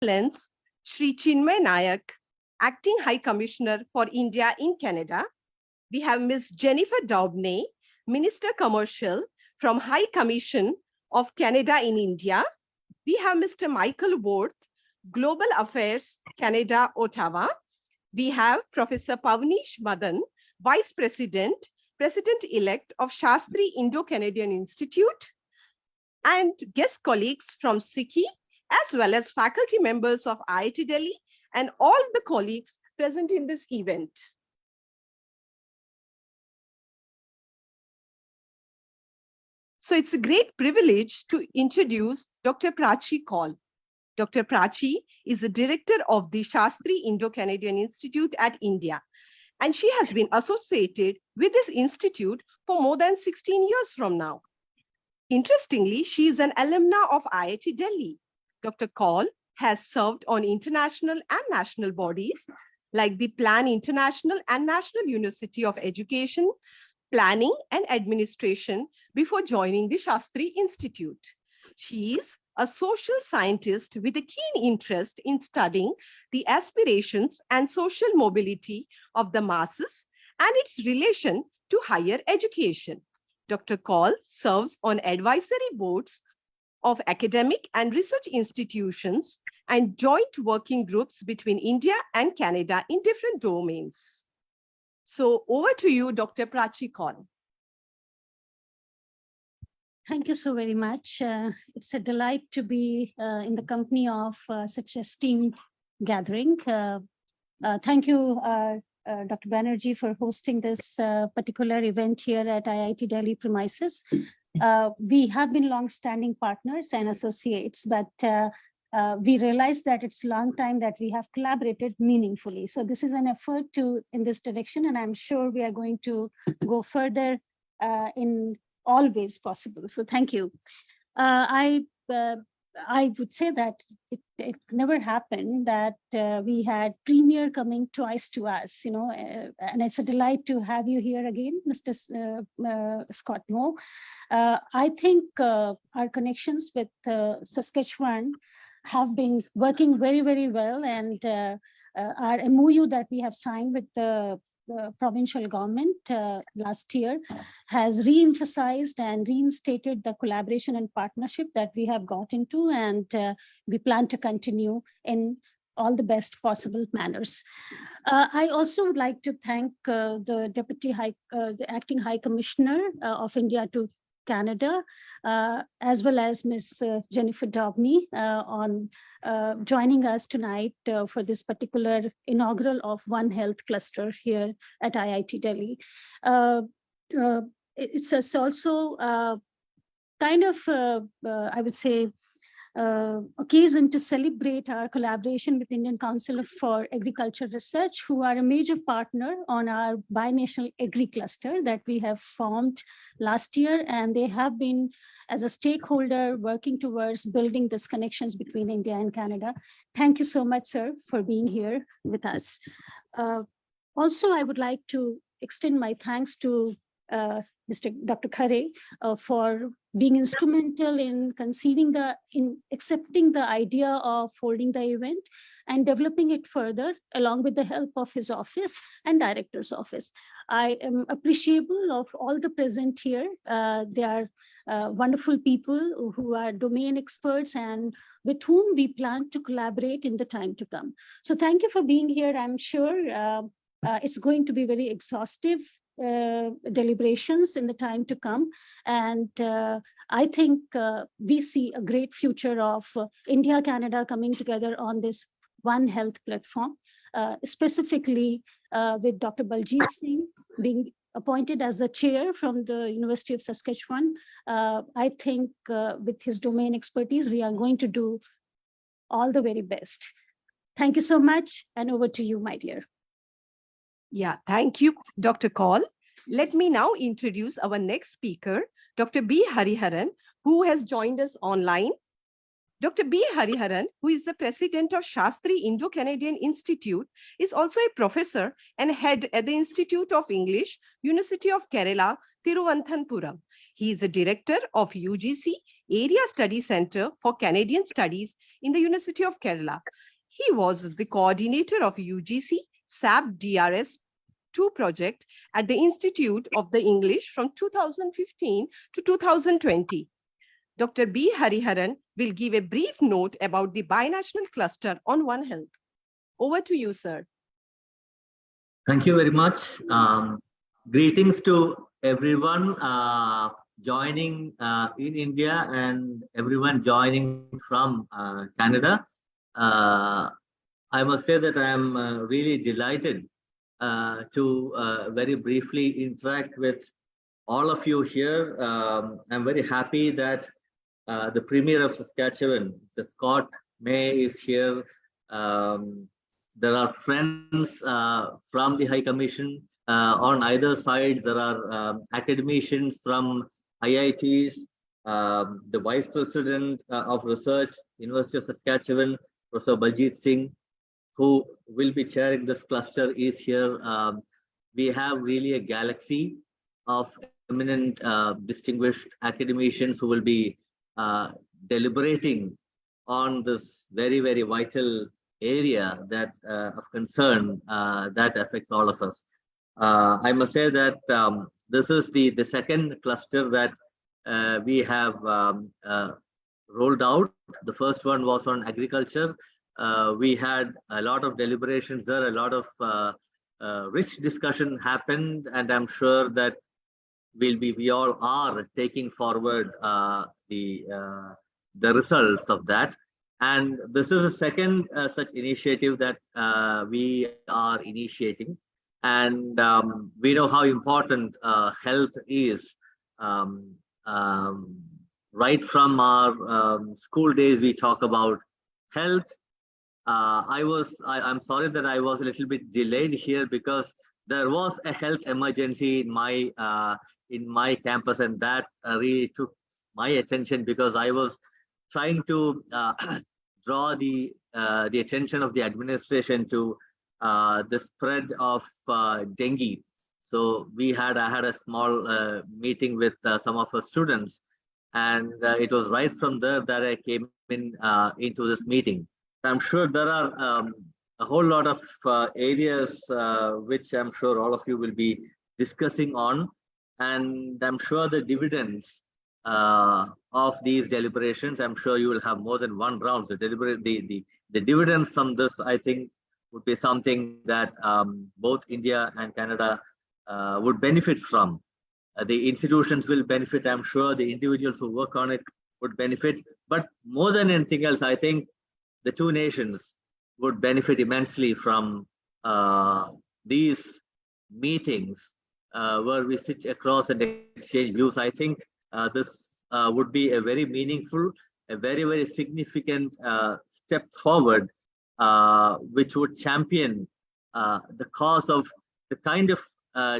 Excellence, Shri Chinmay Nayak, Acting High Commissioner for India in Canada. We have Ms. Jennifer Daubney, Minister Commercial from High Commission of Canada in India. We have Mr. Michael Worth, Global Affairs, Canada, Ottawa. We have Professor Pavnish Madan, Vice President, President-elect of Shastri Indo-Canadian Institute, and guest colleagues from SICI, as well as faculty members of IIT Delhi and all the colleagues present in this event. So it's a great privilege to introduce Dr. Prachi Kaul. Dr. Prachi is the director of the Shastri Indo-Canadian Institute at India, and she has been associated with this institute for more than 16 years from now. Interestingly, she is an alumna of IIT Delhi. Dr. Kaul has served on international and national bodies like the Plan International and National University of Education, Planning and Administration before joining the Shastri Institute. She is a social scientist with a keen interest in studying the aspirations and social mobility of the masses and its relation to higher education. Dr. Kaul serves on advisory boards of academic and research institutions and joint working groups between India and Canada in different domains. So over to you, Dr. Prachi Kaul. Thank you so very much. It's a delight to be in the company of such a esteemed gathering. Thank you, Dr. Banerjee, for hosting this particular event here at IIT Delhi premises. We have been long-standing partners and associates, but we realized that it's a long time that we have collaborated meaningfully. So this is an effort in this direction, and I'm sure we are going to go further in all ways possible. So thank you. I would say that it never happened that we had Premier coming twice to us, and it's a delight to have you here again, Mr. Scott Moe. I think our connections with Saskatchewan have been working very, very well, and our MOU that we have signed with the provincial government last year has re-emphasized and reinstated the collaboration and partnership that we have got into, and we plan to continue in all the best possible manners. I also would like to thank the the Acting High Commissioner of India to Canada, as well as Ms. Jennifer Daubney on joining us tonight for this particular inaugural of One Health cluster here at IIT Delhi. It's also kind of, I would say, occasion to celebrate our collaboration with Indian Council for Agriculture Research, who are a major partner on our binational agri cluster that we have formed last year, and they have been as a stakeholder working towards building these connections between India and Canada. Thank you so much, sir, for being here with us. Also, I would like to extend my thanks to Dr. Khare for being instrumental in accepting the idea of holding the event and developing it further along with the help of his office and director's office. I am appreciable of all the present here. They are wonderful people who are domain experts and with whom we plan to collaborate in the time to come. So thank you for being here. I'm sure it's going to be very exhaustive deliberations in the time to come. And I think we see a great future of India, Canada coming together on this One Health platform, specifically with Dr. Baljit Singh being appointed as the chair from the University of Saskatchewan. I think with his domain expertise, we are going to do all the very best. Thank you so much, and over to you, my dear. Yeah, thank you, Dr. Kaul. Let me now introduce our next speaker, Dr. B. Hariharan, who has joined us online. Dr. B. Hariharan, who is the president of Shastri Indo-Canadian Institute, is also a professor and head at the Institute of English, University of Kerala, Thiruvananthapuram. He is a director of UGC, Area Study Center for Canadian Studies in the University of Kerala. He was the coordinator of UGC SAP DRS 2 project at the Institute of the English from 2015 to 2020. Dr. B. Hariharan will give a brief note about the binational cluster on One Health. Over to you, sir. Thank you very much. Greetings to everyone joining in India and everyone joining from Canada. I must say that I am really delighted to very briefly interact with all of you here. I'm very happy that the Premier of Saskatchewan, Mr. Scott May, is here. There are friends from the High Commission on either side. There are academicians from IITs, the Vice President of Research, University of Saskatchewan, Professor Baljit Singh, who will be chairing this cluster, is here. We have really a galaxy of eminent distinguished academicians who will be deliberating on this very, very vital area that of concern that affects all of us. I must say that this is the second cluster that we have rolled out. The first one was on agriculture. We had a lot of deliberations there, a lot of rich discussion happened, and I'm sure that we all are taking forward the results of that. And this is the second such initiative that we are initiating. And we know how important health is. Right from our school days, we talk about health. I'm sorry that I was a little bit delayed here because there was a health emergency in my campus, and that really took my attention because I was trying to draw the attention of the administration to the spread of dengue. So I had a small meeting with some of our students, and it was right from there that I came into this meeting. I'm sure there are a whole lot of areas which I'm sure all of you will be discussing on, and I'm sure the dividends of these deliberations, I'm sure you will have more than one round. The dividends from this, I think, would be something that both India and Canada would benefit from. The institutions will benefit, I'm sure the individuals who work on it would benefit, but more than anything else, I think the two nations would benefit immensely from these meetings where we sit across and exchange views. I think this would be a very meaningful, a very, very significant step forward, which would champion the cause of the kind of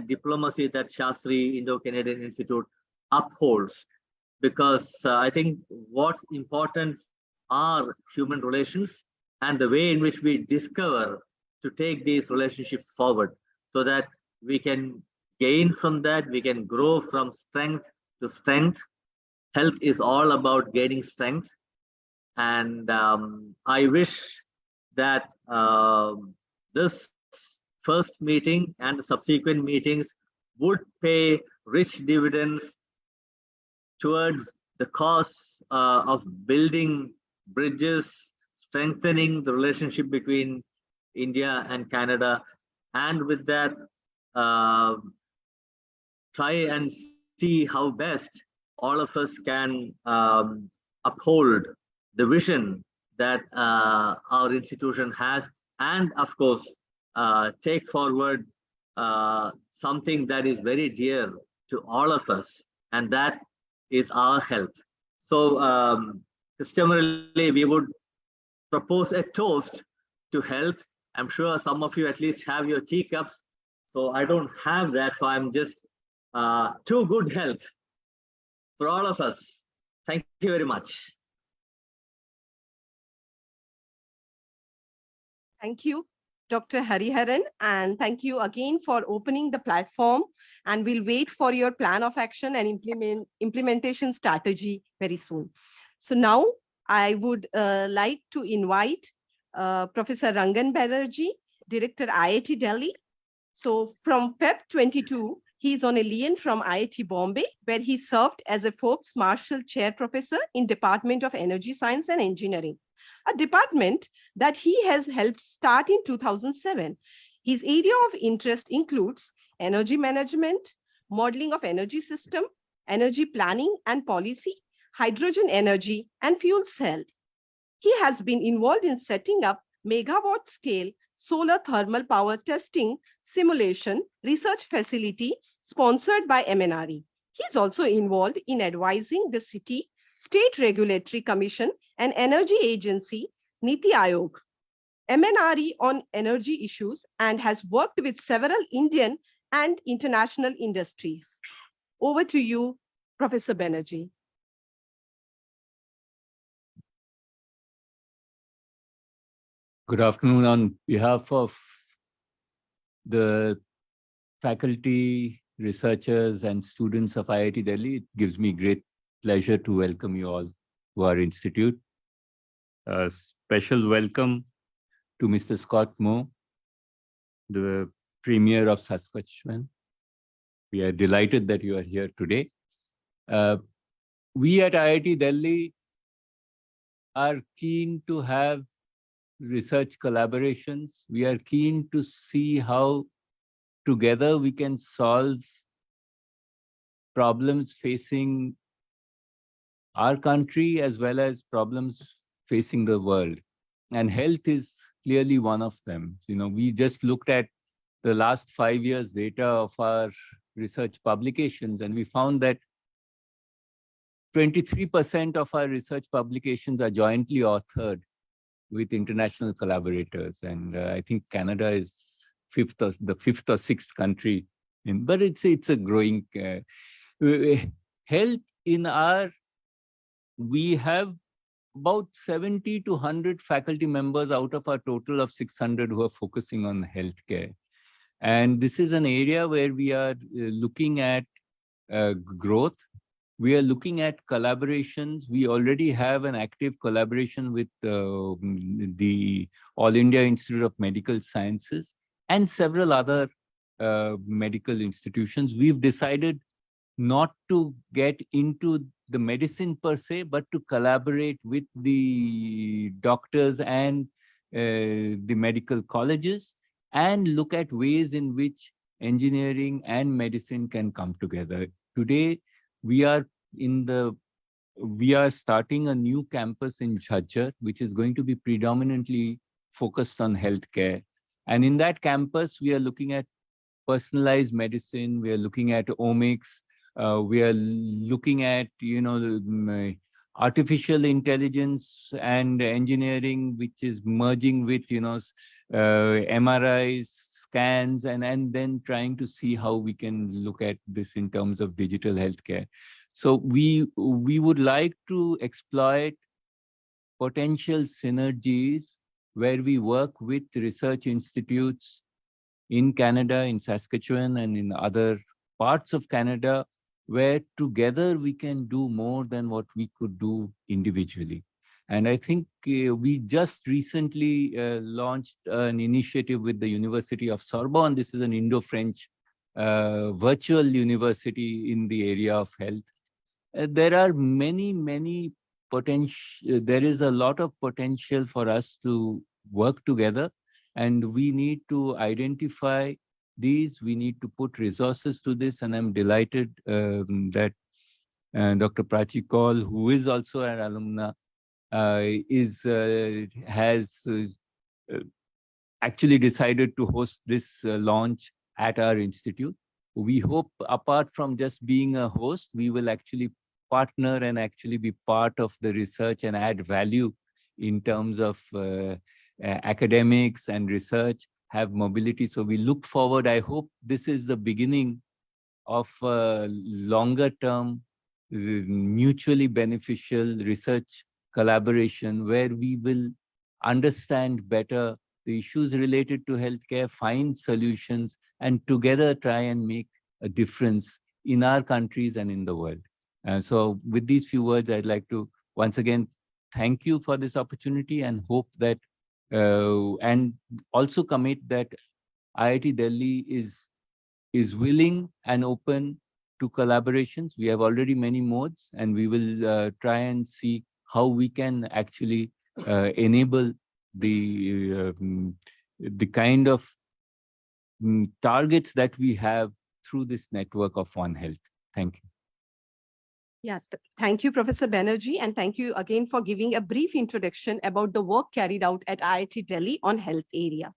diplomacy that Shastri Indo-Canadian Institute upholds. Because I think what's important are human relations and the way in which we discover to take these relationships forward so that we can gain from that, we can grow from strength to strength. Health is all about gaining strength. And I wish that this first meeting and the subsequent meetings would pay rich dividends towards the cause of building bridges, strengthening the relationship between India and Canada, and with that, try and see how best all of us can uphold the vision that our institution has, and of course, take forward something that is very dear to all of us, and that is our health. So customarily, we would propose a toast to health. I'm sure some of you at least have your teacups. So I don't have that. So I'm just to good health for all of us. Thank you very much. Thank you. Dr. Hariharan, and thank you again for opening the platform. And we'll wait for your plan of action and implementation strategy very soon. So now I would like to invite Professor Rangan Banerjee, Director IIT Delhi. So from Feb 22, he's on a leave from IIT Bombay, where he served as a Forbes Marshall Chair Professor in Department of Energy Science and Engineering, a department that he has helped start in 2007. His area of interest includes energy management, modeling of energy system, energy planning and policy, hydrogen energy, and fuel cell. He has been involved in setting up megawatt scale solar thermal power testing simulation research facility sponsored by MNRE. He is also involved in advising the city, state regulatory commission, and energy agency Niti Aayog, MNRE on energy issues, and has worked with several Indian and international industries. Over to you, Professor Banerjee. Good afternoon. On behalf of the faculty, researchers, and students of IIT Delhi, it gives me great pleasure to welcome you all to our institute. A special welcome to Mr. Scott Moe, the Premier of Saskatchewan. We are delighted that you are here today. We at IIT Delhi are keen to have research collaborations. We are keen to see how together we can solve problems facing our country as well as problems facing the world. And health is clearly one of them. You know, we just looked at the last 5 years data of our research publications, and we found that 23% of our research publications are jointly authored with international collaborators. And I think Canada is the fifth or sixth country but it's a growing health we have about 70 to 100 faculty members out of our total of 600 who are focusing on healthcare. And this is an area where we are looking at growth. We are looking at collaborations. We already have an active collaboration with the All India Institute of Medical Sciences and several other medical institutions. We've decided not to get into the medicine per se, but to collaborate with the doctors and the medical colleges and look at ways in which engineering and medicine can come together. Today, we are starting a new campus in Jhajjar, which is going to be predominantly focused on healthcare. And in that campus, we are looking at personalized medicine. We are looking at omics. We are looking at, artificial intelligence and engineering, which is merging with, MRIs, scans, and then trying to see how we can look at this in terms of digital healthcare. So we would like to exploit potential synergies where we work with research institutes in Canada, in Saskatchewan, and in other parts of Canada, where together we can do more than what we could do individually. And I think we just recently launched an initiative with the University of Sorbonne. This is an Indo-French virtual university in the area of health. There are many potential. There is a lot of potential for us to work together, and we need to identify these. We need to put resources to this, and I'm delighted that Dr. Prachi Kaul, who is also an alumna, has actually decided to host this launch at our institute. We hope, apart from just being a host, we will actually partner and actually be part of the research and add value in terms of academics and research, have mobility. So we look forward. I hope this is the beginning of a longer term, mutually beneficial research collaboration where we will understand better the issues related to healthcare, find solutions, and together try and make a difference in our countries and in the world. So with these few words, I'd like to once again thank you for this opportunity and hope that, and also commit that IIT Delhi is willing and open to collaborations. We have already many modes, and we will try and see how we can actually enable the kind of targets that we have through this network of One Health. Thank you. Yeah, thank you, Professor Banerjee, and thank you again for giving a brief introduction about the work carried out at IIT Delhi on health area.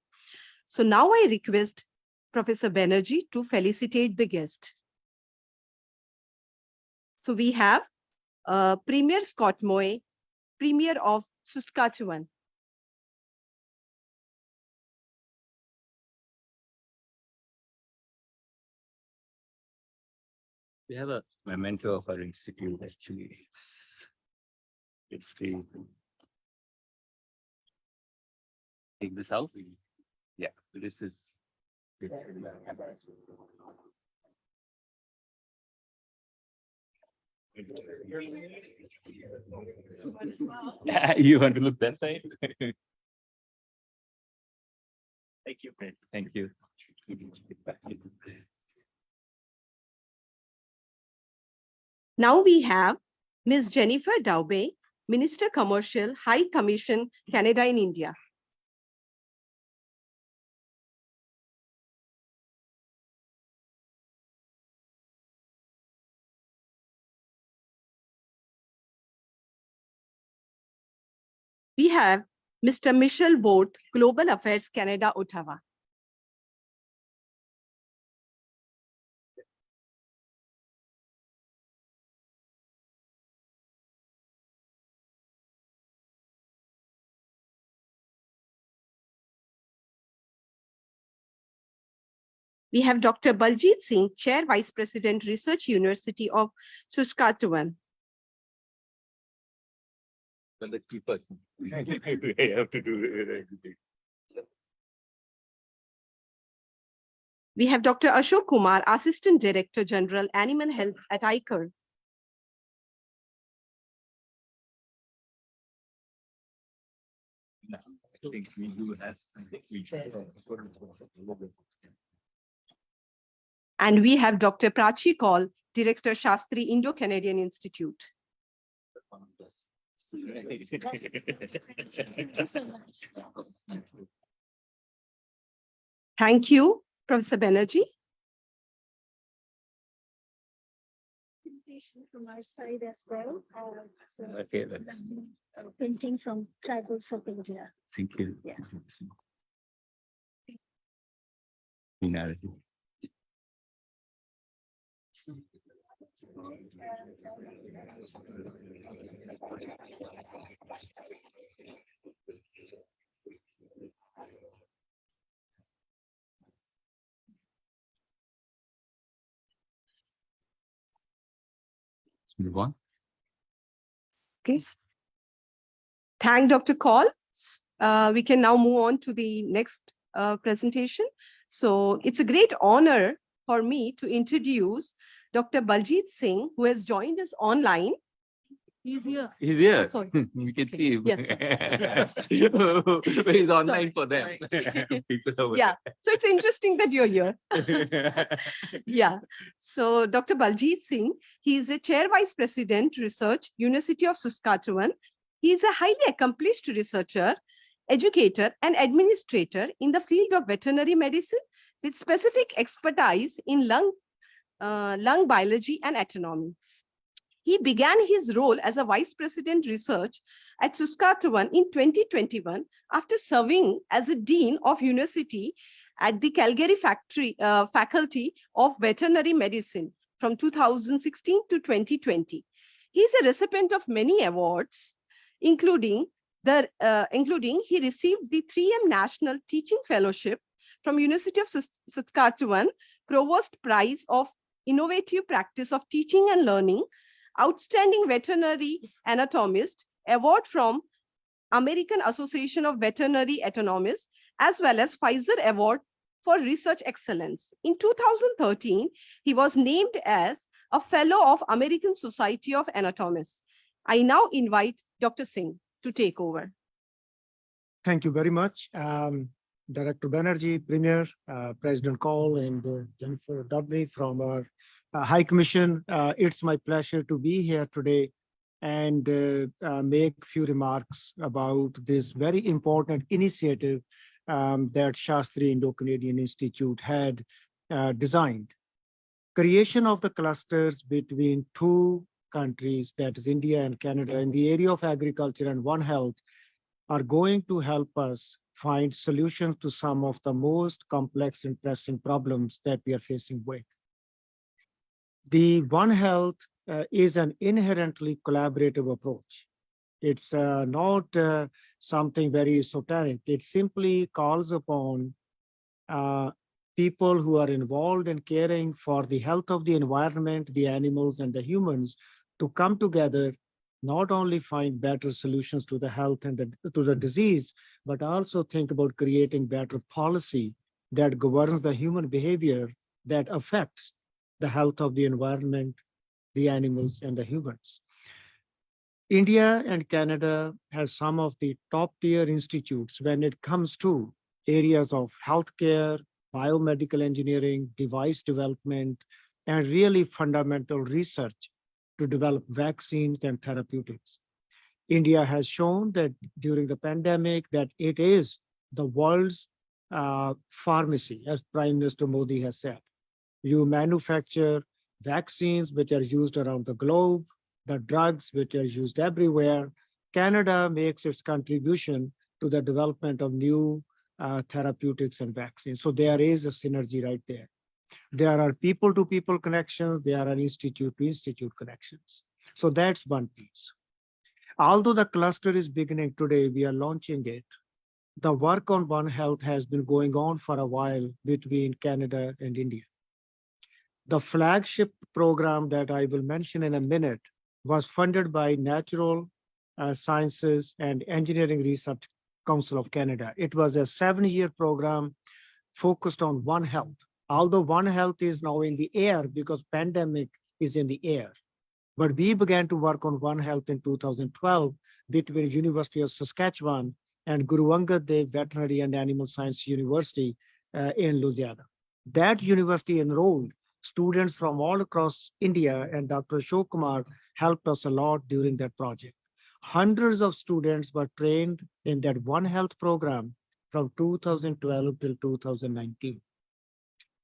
So now I request Professor Banerjee to felicitate the guest. So we have Premier Scott Moe, Premier of Saskatchewan. We have a memento of our institute, actually. It's the, take this out. Yeah, this is. You want to look that side? Thank you. Thank you. Now we have Ms. Jennifer Daube, Minister Commercial, High Commission, Canada in India. We have Mr. Michel Vaught, Global Affairs, Canada, Ottawa. We have Dr. Baljit Singh, Chair, Vice President, Research University of Saskatchewan. The key person. I have to do everything. We have Dr. Ashok Kumar, Assistant Director General, Animal Health at IICAR. I think we do have. And we have Dr. Prachi Kaul, Director, Shastri, Indo-Canadian Institute. Thank you, Professor Banerjee. From our side as well. Okay, that's. Painting from tribals of India. Thank you. Yeah. Let's move on. Okay. Thank Dr. Kaul. We can now move on to the next presentation. So it's a great honor for me to introduce Dr. Baljit Singh, who has joined us online. He's here. He's here. Oh, sorry. We can see him. Yes. But he's online for them. People over Yeah. So it's interesting that you're here. there. Yeah. So Dr. Baljit Singh, he is a Chair Vice President, Research, University of Saskatchewan. He is a highly accomplished researcher, educator, and administrator in the field of veterinary medicine with specific expertise in lung biology and anatomy. He began his role as a Vice President Research at Saskatchewan in 2021 after serving as a Dean of University at the Calgary Faculty of Veterinary Medicine from 2016 to 2020. He is a recipient of many awards, including he received the 3M National Teaching Fellowship from University of Saskatchewan, Provost Prize of Innovative Practice of Teaching and Learning, Outstanding Veterinary Anatomist, Award from American Association of Veterinary Anatomists, as well as Pfizer Award for Research Excellence. In 2013, he was named as a Fellow of American Society of Anatomists. I now invite Dr. Singh to take over. Thank you very much. Director Banerjee, Premier, President Cole, and Jennifer Dudley from our High Commission. It's my pleasure to be here today and make a few remarks about this very important initiative that Shastri Indo-Canadian Institute had designed. Creation of the clusters between two countries, that is India and Canada, in the area of agriculture and One Health, are going to help us find solutions to some of the most complex and pressing problems that we are facing with. The One Health is an inherently collaborative approach. It's not something very esoteric. It simply calls upon people who are involved in caring for the health of the environment, the animals, and the humans to come together, not only find better solutions to the health and to the disease, but also think about creating better policy that governs the human behavior that affects the health of the environment, the animals, and the humans. India and Canada have some of the top tier institutes when it comes to areas of healthcare, biomedical engineering, device development, and really fundamental research to develop vaccines and therapeutics. India has shown that during the pandemic that it is the world's pharmacy, as Prime Minister Modi has said. You manufacture vaccines which are used around the globe, the drugs which are used everywhere. Canada makes its contribution to the development of new therapeutics and vaccines. So there is a synergy right there. There are people-to-people connections. There are institute-to-institute connections. So that's one piece. Although the cluster is beginning today, we are launching it. The work on One Health has been going on for a while between Canada and India. The flagship program that I will mention in a minute was funded by Natural Sciences and Engineering Research Council of Canada. It was a 7-year program focused on One Health. Although One Health is now in the air because pandemic is in the air. But we began to work on One Health in 2012 between University of Saskatchewan and Guru Angad Dev Veterinary and Animal Science University in Ludhiana. That university enrolled students from all across India, and Dr. Ashok Kumar helped us a lot during that project. Hundreds of students were trained in that One Health program from 2012 till 2019.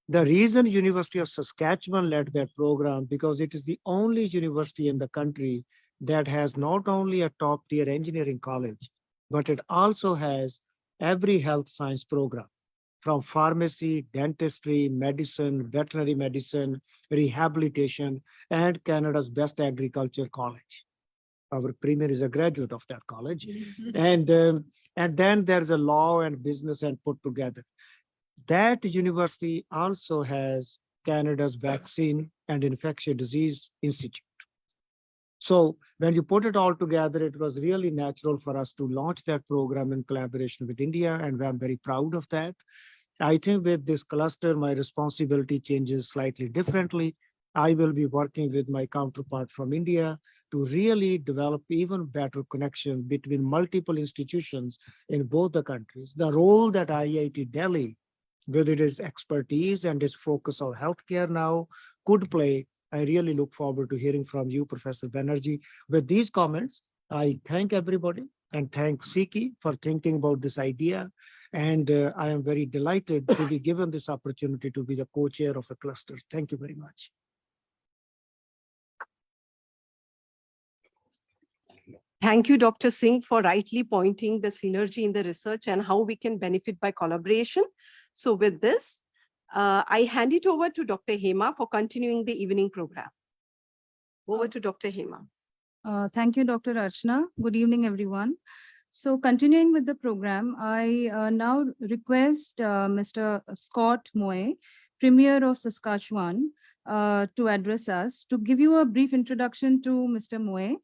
The reason University of Saskatchewan led that program because it is the only university in the country that has not only a top-tier engineering college, but it also has every health science program, from pharmacy, dentistry, medicine, veterinary medicine, rehabilitation, and Canada's best agriculture college. Our premier is a graduate of that college. And then there's a law and business and put together. That university also has Canada's Vaccine and Infectious Disease Institute. So when you put it all together, it was really natural for us to launch that program in collaboration with India, and I'm very proud of that. I think with this cluster, my responsibility changes slightly differently. I will be working with my counterpart from India to really develop even better connections between multiple institutions in both the countries. The role that IIT Delhi, with its expertise and its focus on healthcare now, could play. I really look forward to hearing from you, Professor Banerjee. With these comments, I thank everybody and thank SICI for thinking about this idea. And I am very delighted to be given this opportunity to be the co-chair of the cluster. Thank you very much. Thank you, Dr. Singh, for rightly pointing the synergy in the research and how we can benefit by collaboration. So with this, I hand it over to Dr. Hema for continuing the evening program. Over to Dr. Hema. Thank you, Dr. Archana. Good evening, everyone. So continuing with the program, I now request Mr. Scott Moe, Premier of Saskatchewan, to address us. To give you a brief introduction to Mr. Moe,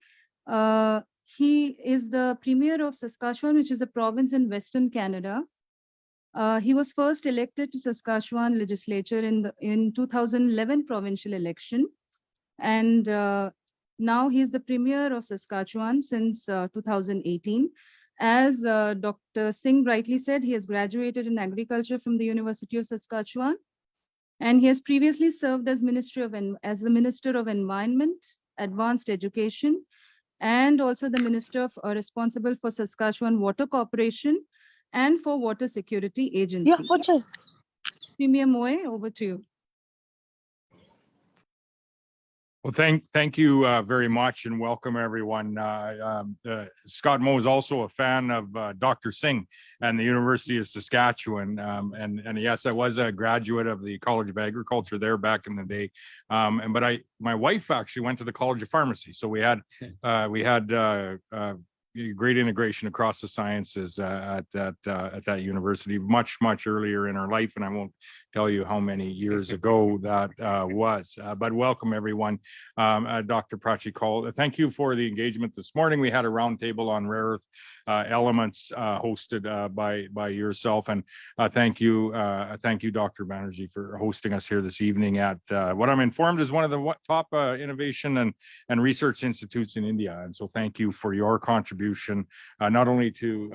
he is the Premier of Saskatchewan, which is a province in Western Canada. He was first elected to Saskatchewan legislature in 2011 provincial election, and now he's the Premier of Saskatchewan since 2018. As Dr. Singh rightly said, he has graduated in agriculture from the University of Saskatchewan, and he has previously served as the Minister of Environment, Advanced Education, and also the Minister responsible for Saskatchewan Water Corporation and for Water Security Agency. Premier Moe, over to you. Well, thank you very much, and welcome everyone. Scott Moe is also a fan of Dr. Singh and the University of Saskatchewan, and yes, I was a graduate of the College of Agriculture there back in the day. But my wife actually went to the College of Pharmacy, so we had great integration across the sciences at that university much earlier in our life, and I won't tell you how many years ago that was. But welcome everyone. Dr. Prachi Kaul, thank you for the engagement this morning. We had a roundtable on rare earth elements hosted by yourself, and thank you Dr. Banerjee for hosting us here this evening at what I'm informed is one of the top innovation and research institutes in India. And so thank you for your contribution not only to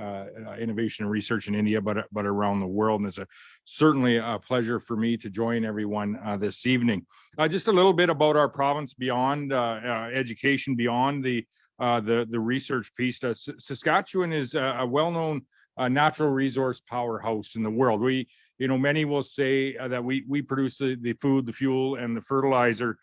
innovation and research in India but around the world. And it's certainly a pleasure for me to join everyone this evening. Just a little bit about our province beyond education, beyond the research piece. Saskatchewan is a well-known natural resource powerhouse in the world. Many will say that we produce the food, the fuel, and the fertilizer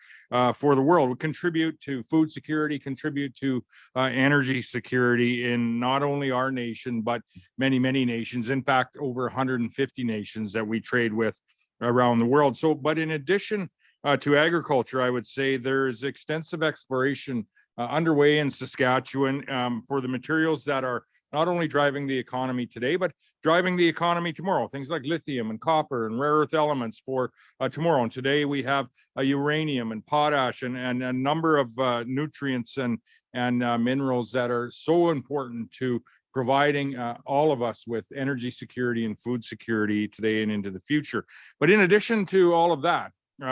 for the world. We contribute to food security, contribute to energy security in not only our nation, but many nations. In fact, over 150 nations that we trade with around the world. But in addition to agriculture, I would say there's extensive exploration underway in Saskatchewan for the materials that are not only driving the economy today, but driving the economy tomorrow. Things like lithium and copper and rare earth elements for tomorrow. And today we have uranium and potash and a number of nutrients and minerals that are so important to providing all of us with energy security and food security today and into the future. But in addition to all of that,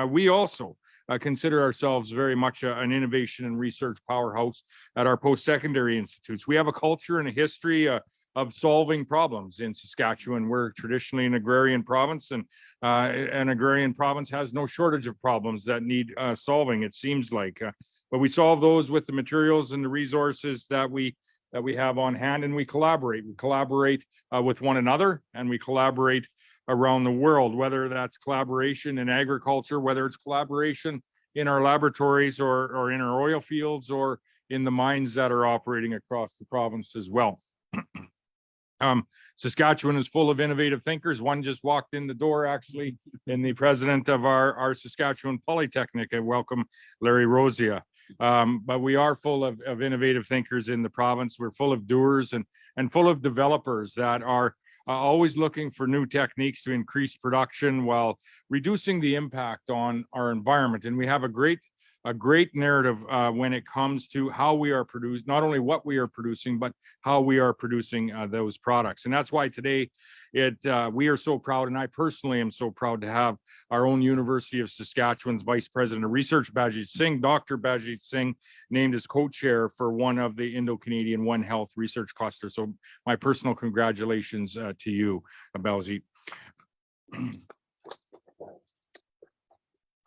we also consider ourselves very much an innovation and research powerhouse at our post-secondary institutes. We have a culture and a history of solving problems in Saskatchewan. We're traditionally an agrarian province, and an agrarian province has no shortage of problems that need solving, it seems like. But we solve those with the materials and the resources that we have on hand, and we collaborate. We collaborate with one another, and we collaborate around the world, whether that's collaboration in agriculture, whether it's collaboration in our laboratories or in our oil fields or in the mines that are operating across the province as well. Saskatchewan is full of innovative thinkers. One just walked in the door, actually, in the president of our Saskatchewan Polytechnic. I welcome Larry Rosia. But we are full of innovative thinkers in the province. We're full of doers and full of developers that are always looking for new techniques to increase production while reducing the impact on our environment. And we have a great narrative when it comes to how we are producing, not only what we are producing, but how we are producing those products. And that's why today we are so proud, and I personally am so proud to have our own University of Saskatchewan's Vice President of Research, Bajit Singh, Dr. Bajit Singh, named as co-chair for one of the Indo-Canadian One Health research clusters. So my personal congratulations to you, Bajit.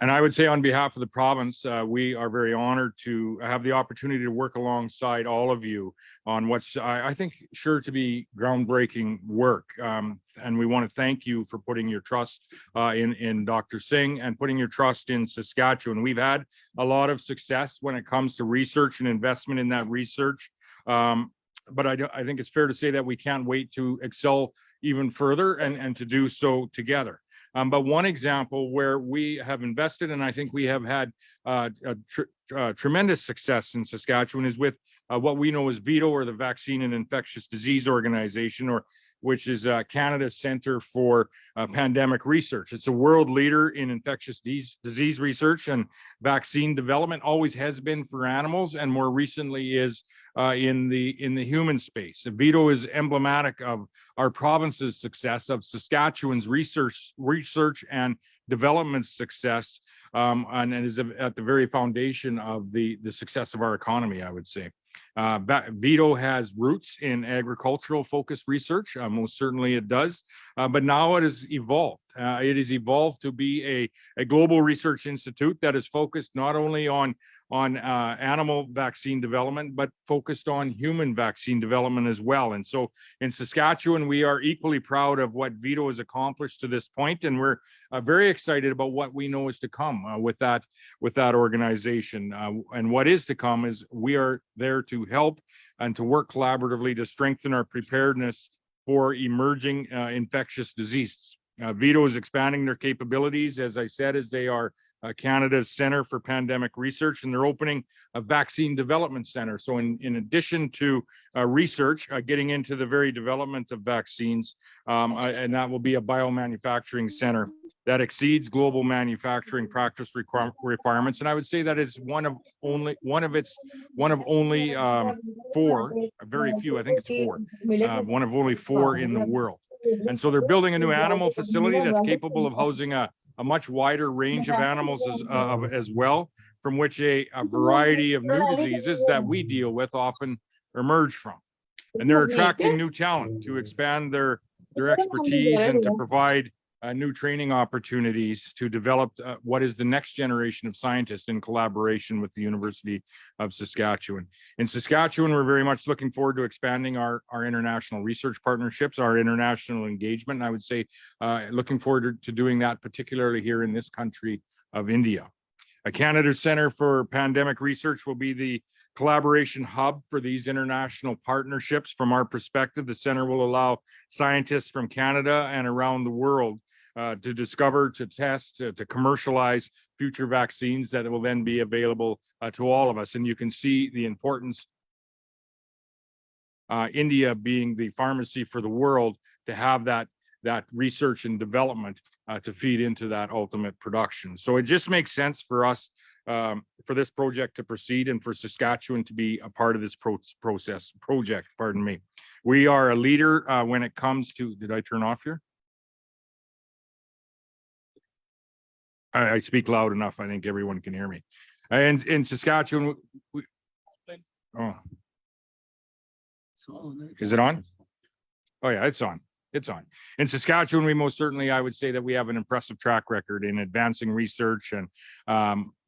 And I would say on behalf of the province, we are very honored to have the opportunity to work alongside all of you on what's, I think, sure to be groundbreaking work. And we want to thank you for putting your trust in Dr. Singh and putting your trust in Saskatchewan. We've had a lot of success when it comes to research and investment in that research. But I think it's fair to say that we can't wait to excel even further and to do so together. But one example where we have invested, and I think we have had tremendous success in Saskatchewan, is with what we know as VITO, or the Vaccine and Infectious Disease Organization, or which is Canada's Centre for Pandemic Research. It's a world leader in infectious disease research and vaccine development, always has been for animals, and more recently is in the human space. VIDO is emblematic of our province's success, of Saskatchewan's research and development success, and is at the very foundation of the success of our economy, I would say. VIDO has roots in agricultural focused research, most certainly it does, but now it has evolved. It has evolved to be a global research institute that is focused not only on animal vaccine development, but focused on human vaccine development as well. And so in Saskatchewan, we are equally proud of what VIDO has accomplished to this point, and we're very excited about what we know is to come with that organization. And what is to come is we are there to help and to work collaboratively to strengthen our preparedness for emerging infectious diseases. VIDO is expanding their capabilities, as I said, as they are Canada's Centre for Pandemic Research, and they're opening a vaccine development center. So in addition to research, getting into the very development of vaccines, and that will be a biomanufacturing center that exceeds global manufacturing practice requirements. And I would say that it's one of only four, very few, I think it's four, one of only four in the world. And so they're building a new animal facility that's capable of housing a much wider range of animals as well, from which a variety of new diseases that we deal with often emerge from. And they're attracting new talent to expand their expertise and to provide new training opportunities to develop what is the next generation of scientists in collaboration with the University of Saskatchewan. In Saskatchewan, we're very much looking forward to expanding our international research partnerships, our international engagement, and I would say looking forward to doing that, particularly here in this country of India. Canada's Centre for Pandemic Research will be the collaboration hub for these international partnerships. From our perspective, the center will allow scientists from Canada and around the world to discover, to test, to commercialize future vaccines that will then be available to all of us. And you can see the importance, India being the pharmacy for the world, to have that research and development to feed into that ultimate production. So it just makes sense for us, for this project to proceed and for Saskatchewan to be a part of this project, pardon me. We are a leader when it comes to, did I turn off here? I speak loud enough. I think everyone can hear me. And in Saskatchewan, is it on? Oh yeah, it's on. It's on. In Saskatchewan, we most certainly, I would say that we have an impressive track record in advancing research and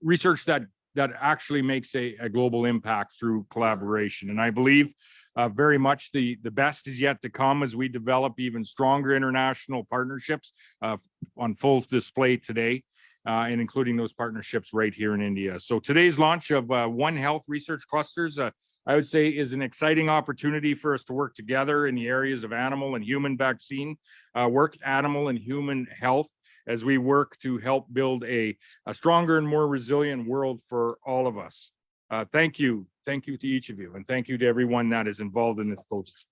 research that actually makes a global impact through collaboration. And I believe very much the best is yet to come as we develop even stronger international partnerships on full display today. And including those partnerships right here in India. So today's launch of One Health research clusters, I would say, is an exciting opportunity for us to work together in the areas of animal and human vaccine work, animal and human health, as we work to help build a stronger and more resilient world for all of us. Thank you. Thank you to each of you, and thank you to everyone that is involved in this process.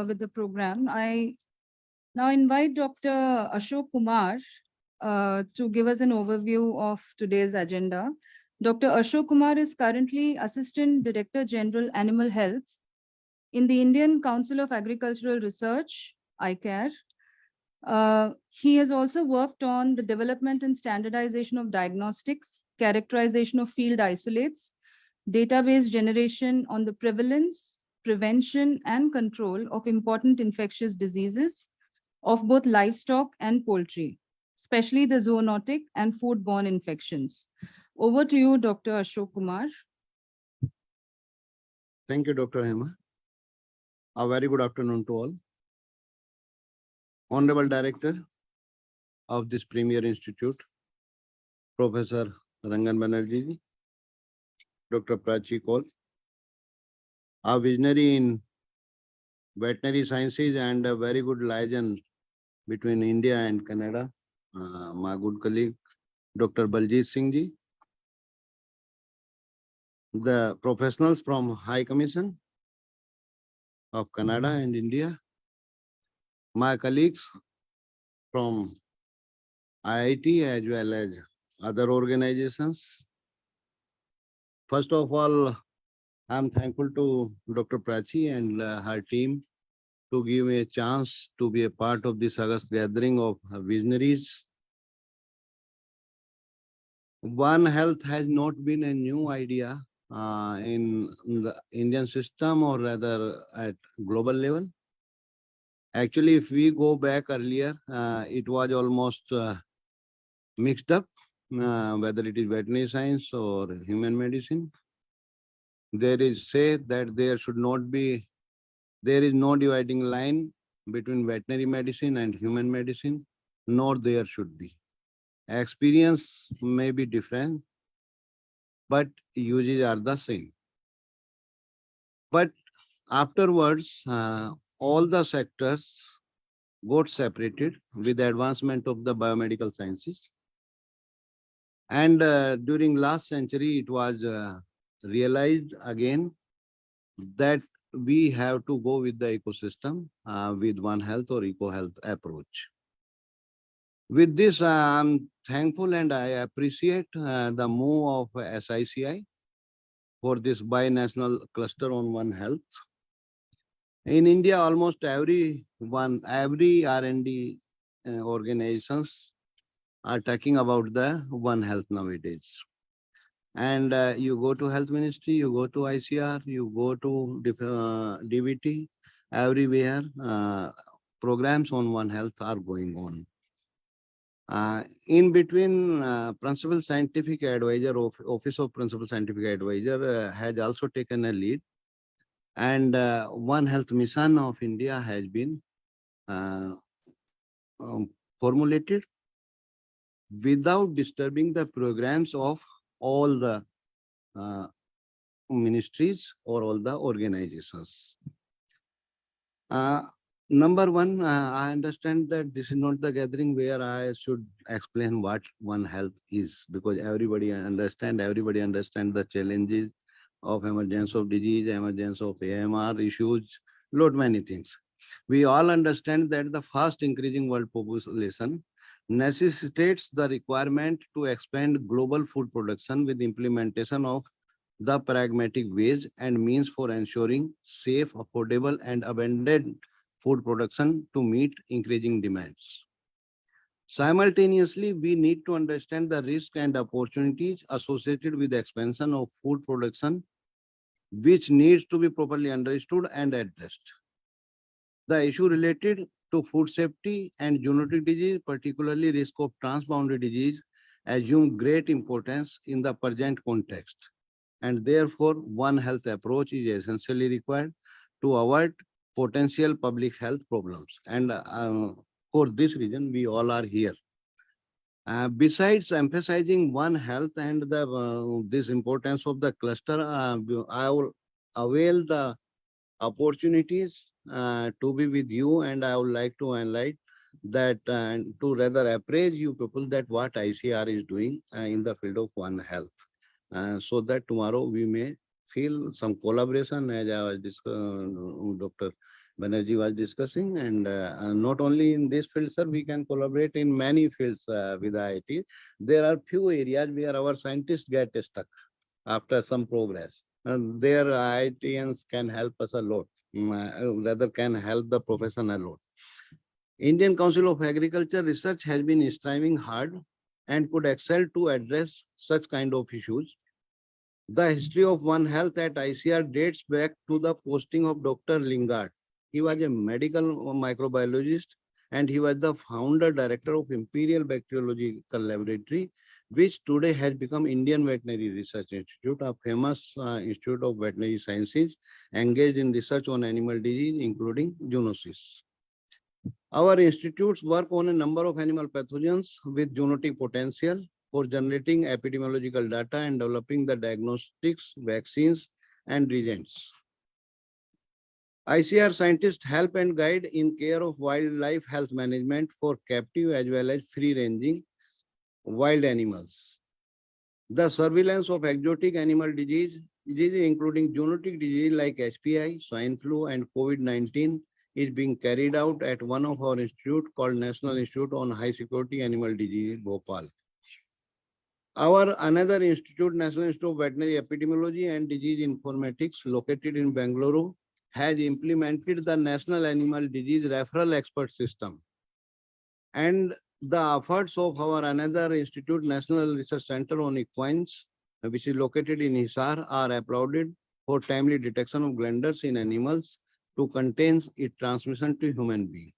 With the program, I now invite Dr. Ashok Kumar to give us an overview of today's agenda. Dr. Ashok Kumar is currently Assistant Director General Animal Health in the Indian Council of Agricultural Research, ICAR. He has also worked on the development and standardization of diagnostics, characterization of field isolates, database generation on the prevalence, prevention, and control of important infectious diseases of both livestock and poultry, especially the zoonotic and foodborne infections. Over to you, Dr. Ashok Kumar. Thank you, Dr. Hema. A very good afternoon to all. Honorable Director of this Premier Institute, Professor Rangan Banerjee, Dr. Prachi Kaul, a visionary in veterinary sciences and a very good liaison between India and Canada, my good colleague, Dr. Baljit Singh ji, the professionals from High Commission of Canada and India, my colleagues from IIT as well as other organizations. First of all, I'm thankful to Dr. Prachi and her team to give me a chance to be a part of this August gathering of visionaries. One Health has not been a new idea in the Indian system or rather at global level. Actually, if we go back earlier, it was almost mixed up, whether it is veterinary science or human medicine. There is say that there is no dividing line between veterinary medicine and human medicine, nor there should be. Experience may be different, but uses are the same. But afterwards, all the sectors got separated with the advancement of the biomedical sciences. And during last century, it was realized again that we have to go with the ecosystem with One Health or Eco Health approach. With this, I'm thankful and I appreciate the move of SICI for this binational cluster on One Health. In India, almost every R&D organizations are talking about the One Health nowadays. And you go to Health Ministry, you go to ICR, you go to DVT, everywhere programs on One Health are going on. In between, Principal Scientific Advisor, Office of Principal Scientific Advisor has also taken a lead. And One Health Mission of India has been formulated without disturbing the programs of all the ministries or all the organizations. Number one, I understand that this is not the gathering where I should explain what One Health is, because everybody understand the challenges of emergence of disease, emergence of AMR issues, lot many things. We all understand that the fast increasing world population necessitates the requirement to expand global food production with implementation of the pragmatic ways and means for ensuring safe, affordable, and abundant food production to meet increasing demands. Simultaneously, we need to understand the risks and opportunities associated with the expansion of food production, which needs to be properly understood and addressed. The issue related to food safety and zoonotic disease, particularly risk of transboundary disease, assume great importance in the present context. And therefore, One Health approach is essentially required to avoid potential public health problems. And for this reason, we all are here. Besides emphasizing One Health and this importance of the cluster, I will avail the opportunities to be with you, and I would like to highlight that to rather appraise you people that what ICR is doing in the field of One Health, so that tomorrow we may feel some collaboration as I was Dr. Banerjee was discussing, and not only in this field, sir, we can collaborate in many fields with IIT. There are few areas where our scientists get stuck after some progress. And there IITians can help us a lot, rather can help the profession a lot. Indian Council of Agriculture Research has been striving hard and could excel to address such kind of issues. The history of One Health at ICR dates back to the posting of Dr. Lingard. He was a medical microbiologist and he was the founder director of Imperial Bacteriological Laboratory, which today has become Indian Veterinary Research Institute, a famous institute of veterinary sciences engaged in research on animal disease, including zoonosis. Our institutes work on a number of animal pathogens with zoonotic potential for generating epidemiological data and developing the diagnostics, vaccines, and reagents. ICR scientists help and guide in care of wildlife health management for captive as well as free-ranging wild animals. The surveillance of exotic animal diseases, including zoonotic disease like SPI, swine flu, and COVID-19, is being carried out at one of our institutes called National Institute on High Security Animal Disease, Bhopal. Our another institute, National Institute of Veterinary Epidemiology and Disease Informatics, located in Bangalore, has implemented the National Animal Disease Referral Expert System. And the efforts of our another institute, National Research Center on Equines, which is located in Hisar, are applauded for timely detection of glanders in animals to contain its transmission to human beings.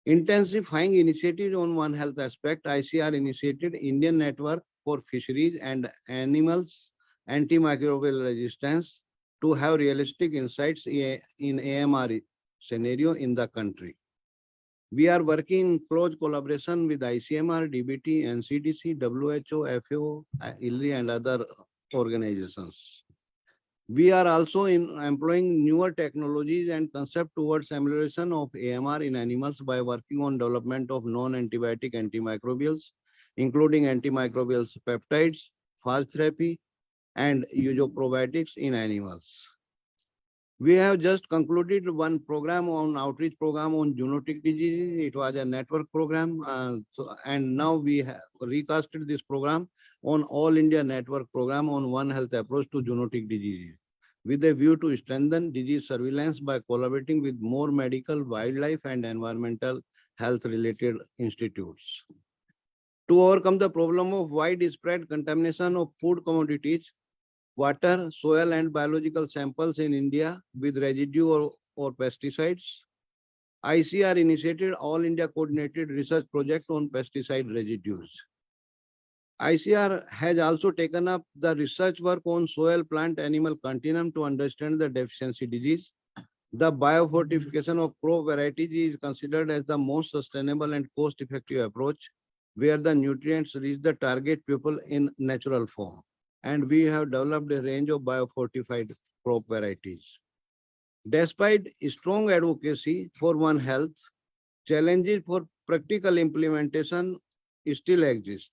Intensifying initiatives on One Health aspect, ICR initiated Indian Network for Fisheries and Animals Antimicrobial Resistance to have realistic insights in AMR scenario in the country. We are working in close collaboration with ICMR, DBT, NCDC, WHO, FAO, ILRI, and other organizations. We are also employing newer technologies and concepts towards amelioration of AMR in animals by working on development of non-antibiotic antimicrobials, including antimicrobial peptides, phage therapy, and usoprobiotics in animals. We have just concluded one program on outreach program on zoonotic diseases. It was a network program, and now we have recasted this program on All India Network program on One Health approach to zoonotic diseases, with a view to strengthen disease surveillance by collaborating with more medical, wildlife, and environmental health-related institutes. To overcome the problem of widespread contamination of food commodities, water, soil, and biological samples in India with residue or pesticides, ICR initiated All India Coordinated Research Project on pesticide residues. ICR has also taken up the research work on soil plant animal continuum to understand the deficiency disease. The biofortification of crop varieties is considered as the most sustainable and cost-effective approach, where the nutrients reach the target people in natural form. And we have developed a range of biofortified crop varieties. Despite strong advocacy for One Health, challenges for practical implementation still exist.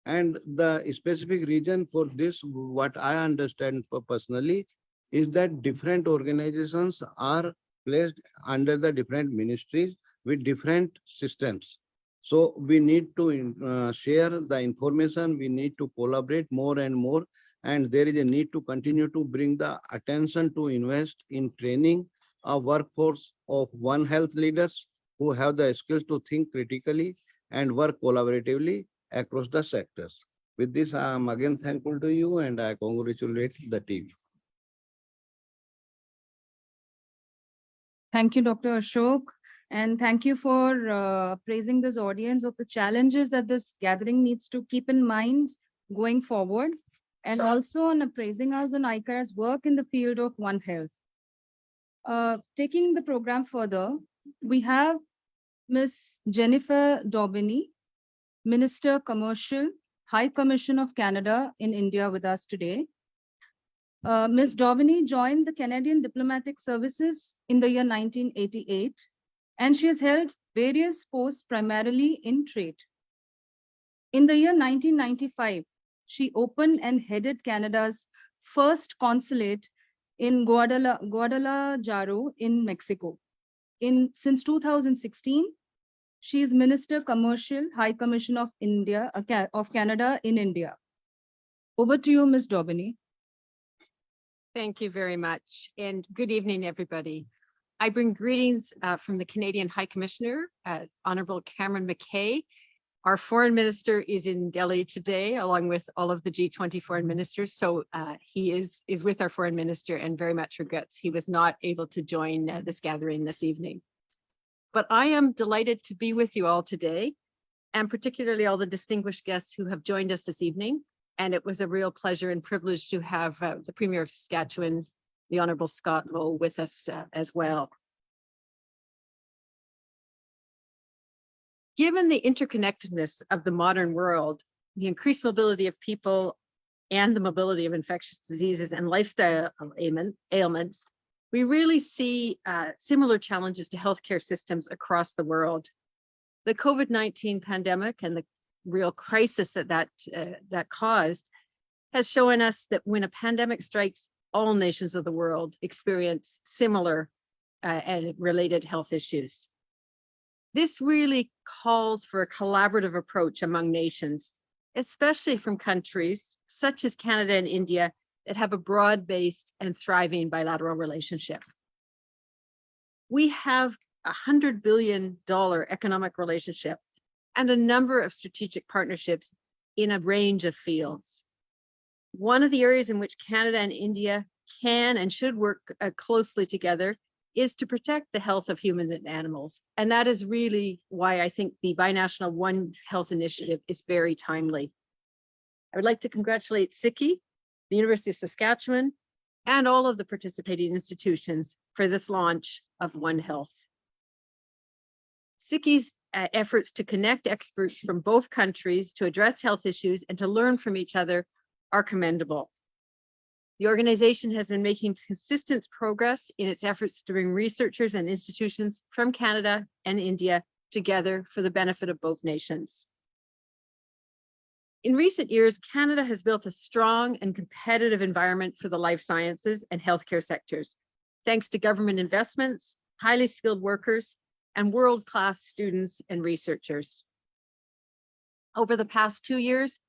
And the specific reason for this, what I understand personally, is that different organizations are placed under the different ministries with different systems. So we need to share the information, we need to collaborate more and more, and there is a need to continue to bring the attention to invest in training a workforce of One Health leaders who have the skills to think critically and work collaboratively across the sectors. With this, I am again thankful to you and I congratulate the team. Thank you, Dr. Ashok. And thank you for praising this audience of the challenges that this gathering needs to keep in mind going forward, and also on appraising us on ICAR's work in the field of One Health. Taking the program further, we have Ms. Jennifer Daubeny, Minister Commercial, High Commission of Canada in India with us today. Ms. Daubeny joined the Canadian Diplomatic Services in the year 1988, and she has held various posts primarily in trade. In the year 1995, she opened and headed Canada's first consulate in Guadalajara in Mexico. Since 2016, she is Minister Commercial, High Commission of Canada in India. Over to you, Ms. Daubeny. Thank you very much, and good evening, everybody. I bring greetings from the Canadian High Commissioner, Honorable Cameron McKay, Our foreign minister is in Delhi today, along with all of the G20 foreign ministers. So he is with our foreign minister and very much regrets he was not able to join this gathering this evening. But I am delighted to be with you all today, and particularly all the distinguished guests who have joined us this evening. And it was a real pleasure and privilege to have the Premier of Saskatchewan, the Honourable Scott Moe, with us as well. Given the interconnectedness of the modern world, the increased mobility of people and the mobility of infectious diseases and lifestyle ailments, we really see similar challenges to healthcare systems across the world. The COVID-19 pandemic and the real crisis that caused has shown us that when a pandemic strikes, all nations of the world experience similar and related health issues. This really calls for a collaborative approach among nations, especially from countries such as Canada and India that have a broad-based and thriving bilateral relationship. We have a $100 billion economic relationship and a number of strategic partnerships in a range of fields. One of the areas in which Canada and India can and should work closely together is to protect the health of humans and animals. And that is really why I think the binational One Health initiative is very timely. I would like to congratulate SICI, the University of Saskatchewan, and all of the participating institutions for this launch of One Health. SICI's efforts to connect experts from both countries to address health issues and to learn from each other are commendable. The organization has been making consistent progress in its efforts to bring researchers and institutions from Canada and India together for the benefit of both nations. In recent years, Canada has built a strong and competitive environment for the life sciences and healthcare sectors, thanks to government investments, highly skilled workers, and world-class students and researchers. Over the past 2 years,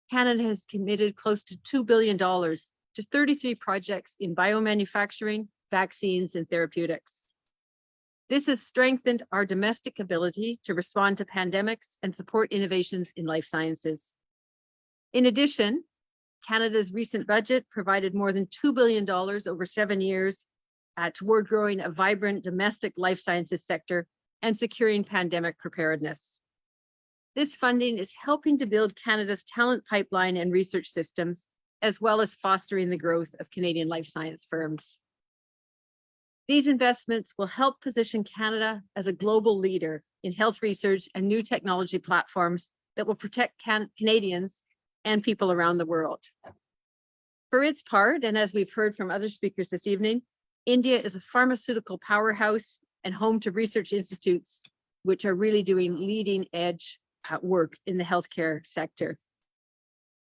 Canada has committed close to $2 billion to 33 projects in biomanufacturing, vaccines, and therapeutics. This has strengthened our domestic ability to respond to pandemics and support innovations in life sciences. In addition, Canada's recent budget provided more than $2 billion over 7 years toward growing a vibrant domestic life sciences sector and securing pandemic preparedness. This funding is helping to build Canada's talent pipeline and research systems, as well as fostering the growth of Canadian life science firms. These investments will help position Canada as a global leader in health research and new technology platforms that will protect Canadians and people around the world. For its part, and as we've heard from other speakers this evening, India is a pharmaceutical powerhouse and home to research institutes, which are really doing leading edge work in the healthcare sector.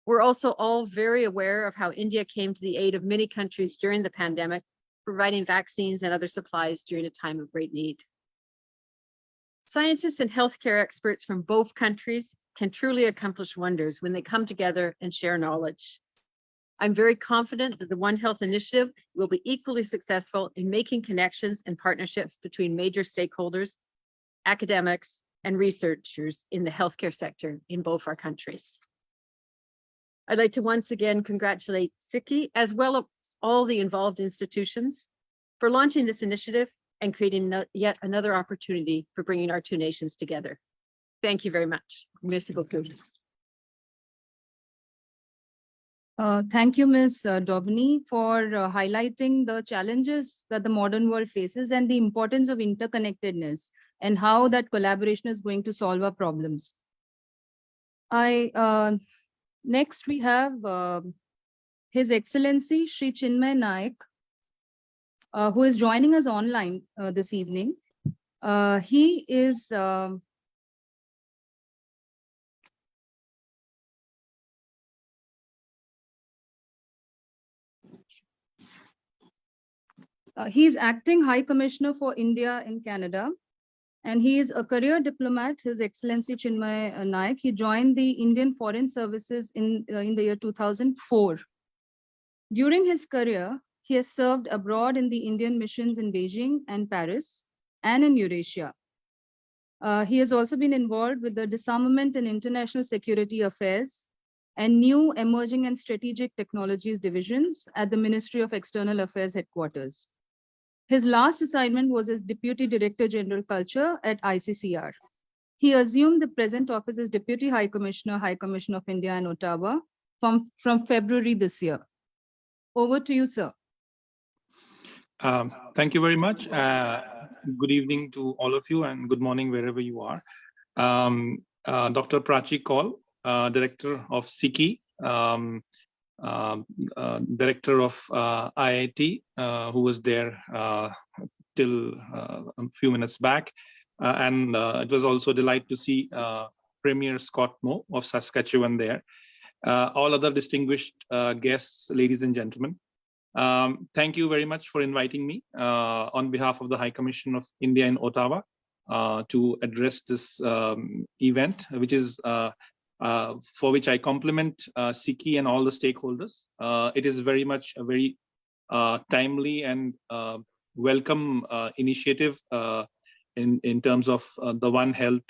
We're also all very aware of how India came to the aid of many countries during the pandemic, providing vaccines and other supplies during a time of great need. Scientists and healthcare experts from both countries can truly accomplish wonders when they come together and share knowledge. I'm very confident that the One Health initiative will be equally successful in making connections and partnerships between major stakeholders, academics, and researchers in the healthcare sector in both our countries. I'd like to once again congratulate SICI, as well as all the involved institutions, for launching this initiative and creating yet another opportunity for bringing our two nations together. Thank you very much. Merci beaucoup. Thank you, Ms. Dobney, for highlighting the challenges that the modern world faces and the importance of interconnectedness and how that collaboration is going to solve our problems. Next, we have His Excellency Shri Chinmay Naik, who is joining us online this evening. He is Acting High Commissioner for India in Canada, and he is a career diplomat, His Excellency Chinmay Naik. He joined the Indian Foreign Services in the year 2004. During his career, he has served abroad in the Indian missions in Beijing and Paris and in Eurasia. He has also been involved with the Disarmament and International Security Affairs and New Emerging and Strategic Technologies divisions at the Ministry of External Affairs headquarters. His last assignment was as Deputy Director General Culture at ICCR. He assumed the present office as Deputy High Commissioner of India in Ottawa from February this year. Over to you, sir. Thank you very much. Good evening to all of you and good morning wherever you are. Dr. Prachi Kaul, Director of SICI, Director of IIT, who was there till a few minutes back. And it was also a delight to see Premier Scott Moe of Saskatchewan there. All other distinguished guests, ladies and gentlemen. Thank you very much for inviting me on behalf of the High Commission of India in Ottawa to address this event, which is for which I compliment SICI and all the stakeholders. It is very much a very timely and welcome initiative in terms of the One Health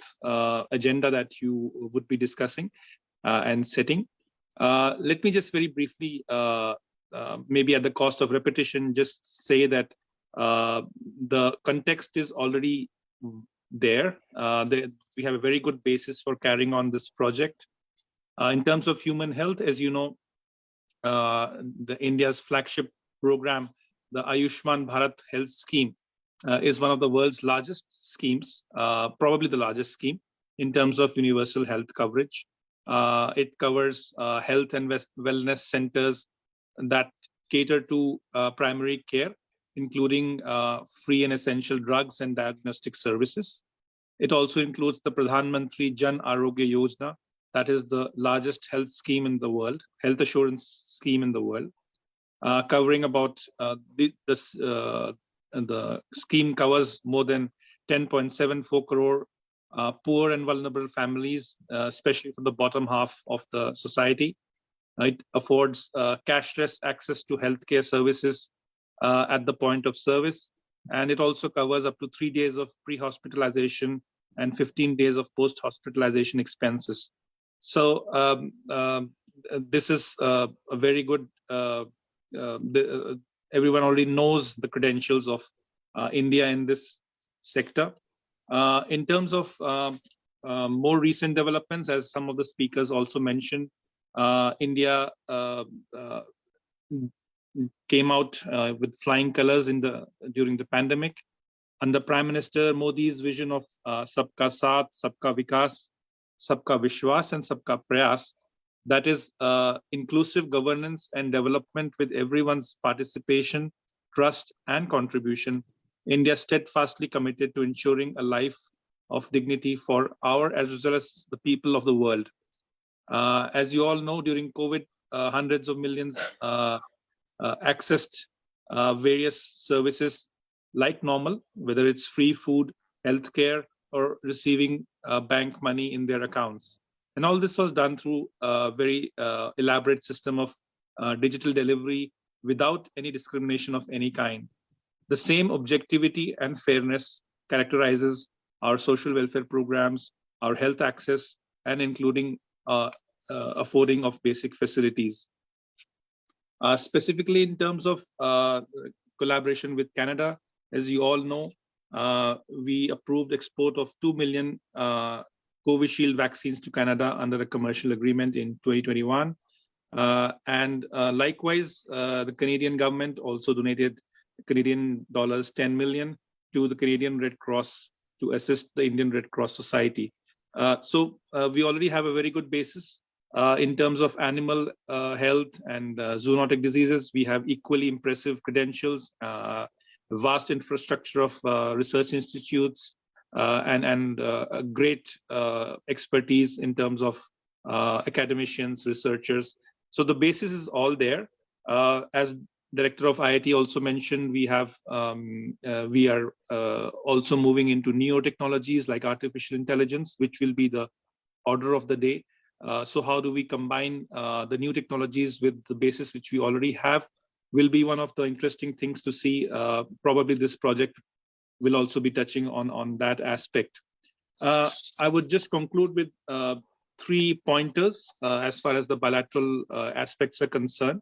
agenda that you would be discussing and setting. Let me just very briefly, maybe at the cost of repetition, just say that the context is already there. We have a very good basis for carrying on this project. In terms of human health, as you know, the India's flagship program, the Ayushman Bharat Health Scheme, is one of the world's largest schemes, probably the largest scheme in terms of universal health coverage. It covers health and wellness centers that cater to primary care, including free and essential drugs and diagnostic services. It also includes the Pradhan Mantri Jan Arogya Yojana, that is the largest health scheme in the world, health assurance scheme in the world, covering about the scheme covers more than 10.74 crore poor and vulnerable families, especially from the bottom half of the society. It affords cashless access to healthcare services at the point of service. And it also covers up to 3 days of pre-hospitalization and 15 days of post-hospitalization expenses. So this is a very good, everyone already knows the credentials of India in this sector. In terms of more recent developments, as some of the speakers also mentioned, India came out with flying colors during the pandemic. Under Prime Minister Modi's vision of Sabka Saath, Sabka Vikas, Sabka Vishwas, and Sabka Prayas, that is inclusive governance and development with everyone's participation, trust, and contribution, India steadfastly committed to ensuring a life of dignity for our as well as the people of the world. As you all know, during COVID, hundreds of millions accessed various services like normal, whether it's free food, healthcare, or receiving bank money in their accounts. And all this was done through a very elaborate system of digital delivery without any discrimination of any kind. The same objectivity and fairness characterizes our social welfare programs, our health access, and including affording of basic facilities. Specifically in terms of collaboration with Canada, as you all know, we approved export of 2 million Covishield vaccines to Canada under a commercial agreement in 2021. And likewise, the Canadian government also donated Canadian dollars 10 million to the Canadian Red Cross to assist the Indian Red Cross Society. So we already have a very good basis in terms of animal health and zoonotic diseases. We have equally impressive credentials, vast infrastructure of research institutes, and a great expertise in terms of academicians, researchers. So the basis is all there. As Director of IIT also mentioned, we are also moving into neo technologies like artificial intelligence, which will be the order of the day. So how do we combine the new technologies with the basis which we already have will be one of the interesting things to see. Probably this project will also be touching on that aspect. I would just conclude with 3 pointers as far as the bilateral aspects are concerned.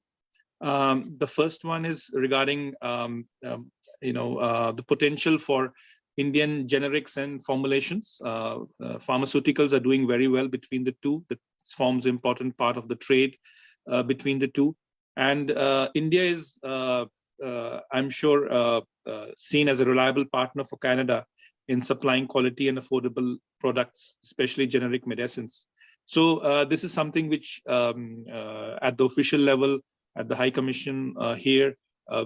The first one is regarding the potential for Indian generics and formulations. Pharmaceuticals are doing very well between the two. That forms an important part of the trade between the two. And India is, I'm sure, seen as a reliable partner for Canada in supplying quality and affordable products, especially generic medicines. So this is something which at the official level, at the High Commission here,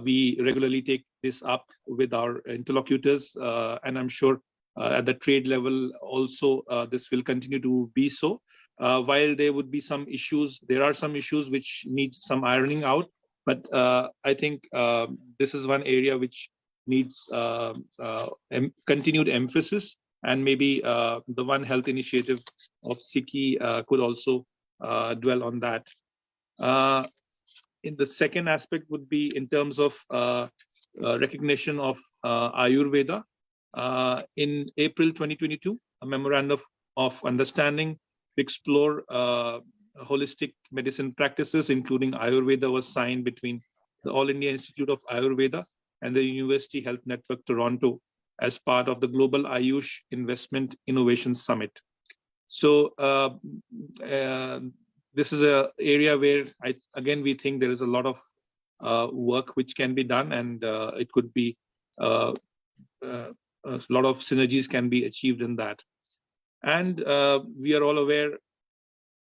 we regularly take this up with our interlocutors, and I'm sure at the trade level also this will continue to be so. While there would be some issues, there are some issues which need some ironing out, but I think this is one area which needs continued emphasis, and maybe the One Health initiative of SICI could also dwell on that. In the second aspect would be in terms of recognition of Ayurveda. In April 2022, a memorandum of understanding to explore holistic medicine practices, including Ayurveda, was signed between the All India Institute of Ayurveda and the University Health Network Toronto as part of the Global Ayush Investment Innovation Summit. So this is an area where we think there is a lot of work which can be done, and it could be a lot of synergies can be achieved in that. And we are all aware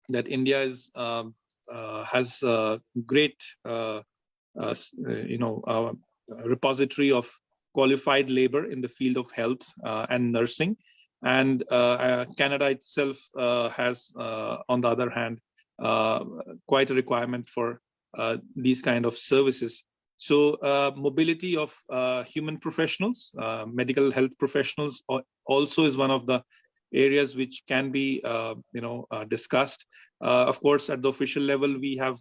that India is has a great repository of qualified labor in the field of health and nursing, and Canada itself has, on the other hand, quite a requirement for these kind of services. So mobility of human professionals, medical health professionals also is one of the areas which can be discussed. Of course, at the official level, we have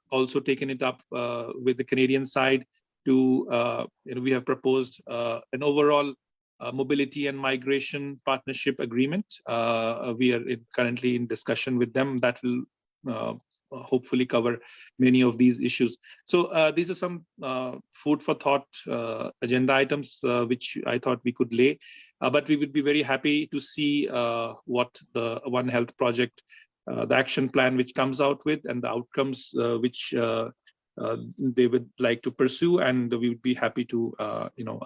also taken it up with the Canadian side to, we have proposed an overall mobility and migration partnership agreement. We are currently in discussion with them that will hopefully cover many of these issues. So these are some food for thought agenda items which I thought we could lay, but we would be very happy to see what the One Health project, the action plan which comes out with, and the outcomes which they would like to pursue, and we would be happy to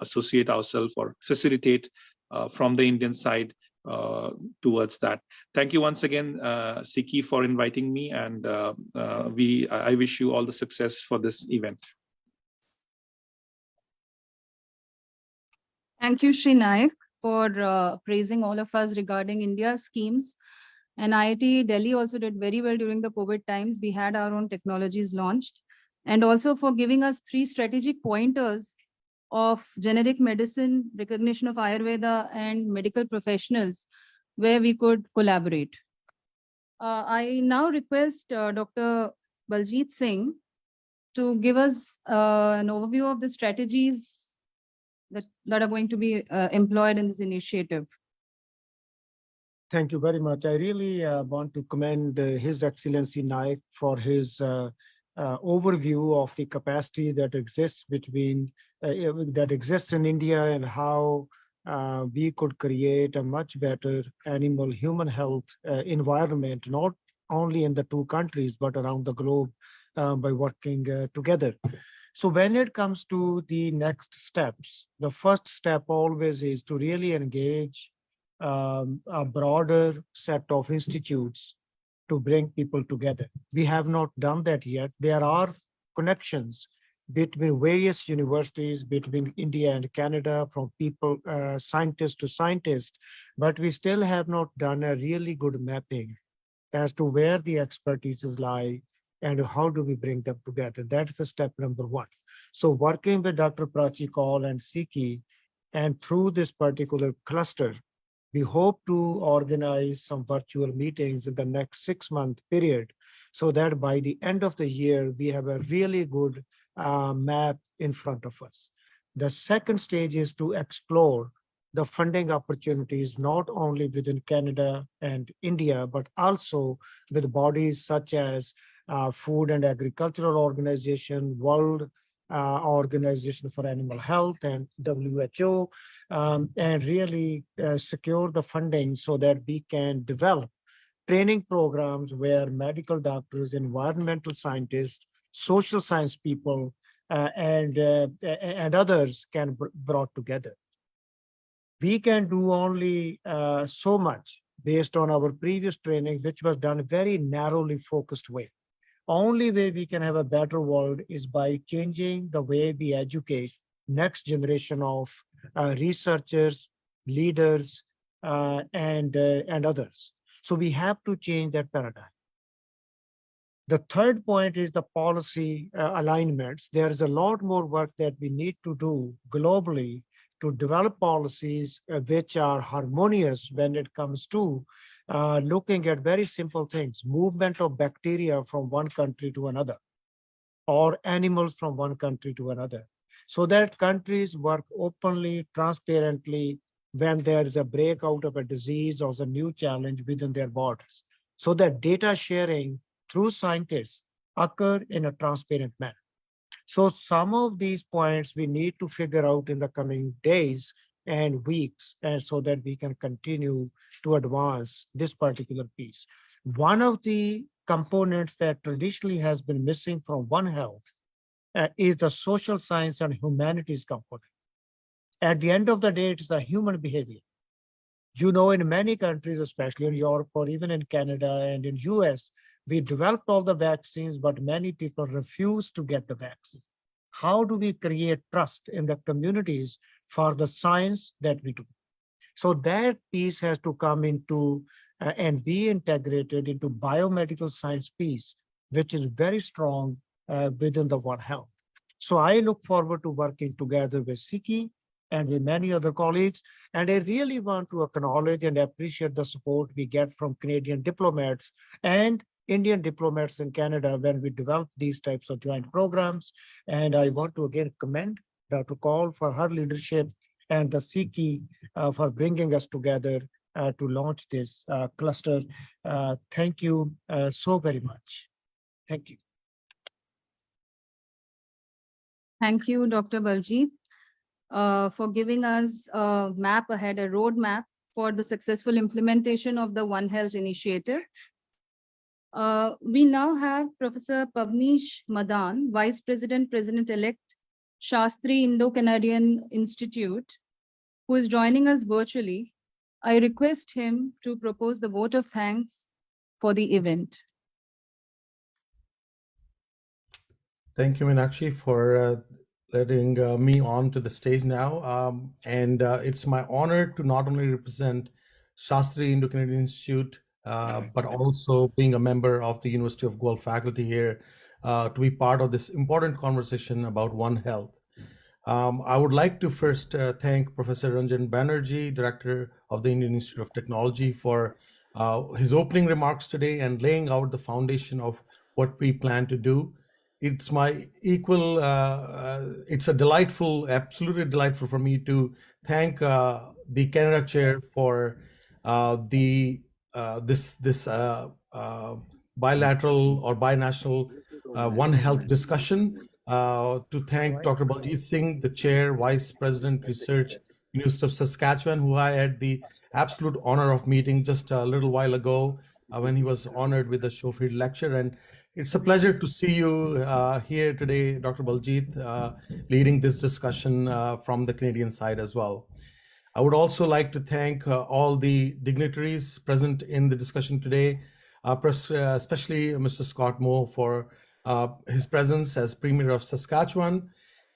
associate ourselves or facilitate from the Indian side towards that. Thank you once again, SICI, for inviting me, and I wish you all the success for this event. Thank you, Shri Naik, for praising all of us regarding India's schemes. And IIT Delhi also did very well during the COVID times. We had our own technologies launched, and also for giving us 3 strategic pointers of generic medicine, recognition of Ayurveda, and medical professionals where we could collaborate. I now request Dr. Baljit Singh to give us an overview of the strategies that are going to be employed in this initiative. Thank you very much. I really want to commend His Excellency Naik for his overview of the capacity that exists in India, and how we could create a much better animal-human health environment, not only in the 2 countries, but around the globe by working together. So when it comes to the next steps, the first step always is to really engage a broader set of institutes to bring people together. We have not done that yet. There are connections between various universities, between India and Canada, from people, scientist to scientist, but we still have not done a really good mapping as to where the expertises lie and how do we bring them together. That's the step number 1. So working with Dr. Prachi Kaul and SICI, and through this particular cluster, we hope to organize some virtual meetings in the next 6-month period, so that by the end of the year, we have a really good map in front of us. The second stage is to explore the funding opportunities, not only within Canada and India, but also with bodies such as Food and Agricultural Organization, World Organization for Animal Health, and WHO, and really secure the funding so that we can develop training programs where medical doctors, environmental scientists, social science people, and others can be brought together. We can do only so much based on our previous training, which was done very narrowly focused way. Only way we can have a better world is by changing the way we educate next generation of researchers, leaders, and others. So we have to change that paradigm. The third point is the policy alignments. There's a lot more work that we need to do globally to develop policies which are harmonious when it comes to looking at very simple things, movement of bacteria from one country to another, or animals from one country to another, so that countries work openly, transparently when there is a breakout of a disease or a new challenge within their borders, so that data sharing through scientists occur in a transparent manner. So some of these points we need to figure out in the coming days and weeks, and so that we can continue to advance this particular piece. One of the components that traditionally has been missing from One Health is the social science and humanities component. At the end of the day, it's the human behavior. You know, in many countries, especially in Europe or even in Canada and in US, we developed all the vaccines, but many people refuse to get the vaccine. How do we create trust in the communities for the science that we do? So that piece has to come into and be integrated into biomedical science piece, which is very strong within the One Health. So I look forward to working together with SICI and with many other colleagues. And I really want to acknowledge and appreciate the support we get from Canadian diplomats and Indian diplomats in Canada when we develop these types of joint programs. And I want to again commend Dr. Kaul for her leadership and the SICI for bringing us together to launch this cluster. Thank you so very much. Thank you. Thank you, Dr. Baljeet, for giving us a map ahead, a roadmap for the successful implementation of the One Health initiative. We now have Professor Pavnish Madan, Vice President, President-elect, Shastri Indo-Canadian Institute, who is joining us virtually. I request him to propose the vote of thanks for the event. Thank you, Meenakshi, for letting me on to the stage now. It's my honor to not only represent Shastri Indo-Canadian Institute, but also being a member of the University of Guelph faculty here to be part of this important conversation about One Health. I would like to first thank Professor Ranjan Banerjee, Director of the Indian Institute of Technology, for his opening remarks today and laying out the foundation of what we plan to do. It's my equal, it's a delightful, absolutely delightful for me to thank the Canada Chair for this bilateral or binational One Health discussion. To thank Dr. Baljeet Singh, the Chair, Vice President, Research, University of Saskatchewan, who I had the absolute honor of meeting just a little while ago when he was honored with the Schofield Lecture. And it's a pleasure to see you here today, Dr. Baljeet, leading this discussion from the Canadian side as well. I would also like to thank all the dignitaries present in the discussion today, especially Mr. Scott Moe for his presence as Premier of Saskatchewan,